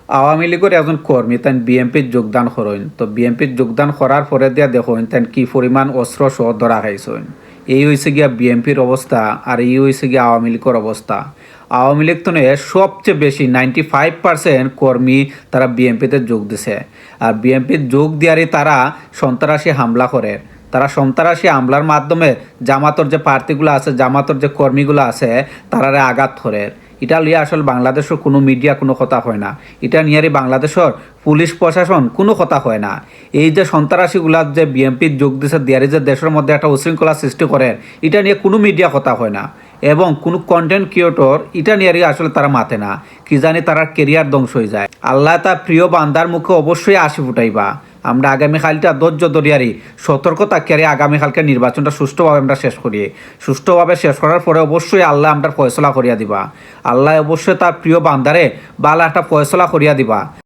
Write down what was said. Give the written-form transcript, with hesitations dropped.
আওয়ামী লীগের একজন কর্মী তাই বিএনপির যোগদান করেন, তো বিএনপির যোগদান করার পরে দিয়া দেখেন তাই কি পরিমাণ অস্ত্র সহ ধরা খাইছেন। এই হয়েছে গিয়া বিএনপির অবস্থা, আর এই হয়েছে গিয়া আওয়ামী লীগের অবস্থা। আওয়ামী লীগ তো সবচেয়ে বেশি 95% কর্মী তারা বিএনপিতে যোগ দিছে, আর বিএনপির যোগ দিয়ারই তারা সন্ত্রাসী হামলা করে। তারা সন্ত্রাসী হামলার মাধ্যমে জামাতর যে প্রার্থীগুলো আছে, জামাতর যে কর্মীগুলো আছে, তারারে আঘাত করে। এটা নিয়ে আসলে বাংলাদেশের কোনো মিডিয়া কোনো কথা হয় না। এটা নিয়ে বাংলাদেশের পুলিশ প্রশাসন কোনো কথা হয় না। এই যে সন্ত্রাসীগুলার যে বিএনপির যোগ দিছে দিয়ারি যে দেশের মধ্যে একটা উশৃঙ্খলা সৃষ্টি করে, এটা নিয়ে কোনো মিডিয়া কথা হয় না। এবং কোনো কন্টেন্ট ক্রিয়েটর এটা নিয়ে আসলে তারা মাতে না। কি জানি তারা কেরিয়ার ধ্বংস হয়ে যায়। আল্লাহ তার প্রিয় বান্দার মুখে অবশ্যই হাসি ফুটাইবা। আমরা আগামীকালটা ধৈর্য ধরিয়ারি সতর্ক থাকি, আগামীকালকে নির্বাচনটা সুষ্ঠুভাবে আমরা শেষ করি। সুষ্ঠুভাবে শেষ করার পরে অবশ্যই আল্লাহ আমরা ফয়সলা করিয়া দিবা। আল্লাহ অবশ্যই তার প্রিয় বান্দারে বালা একটা ফয়সলা করিয়া দিবা।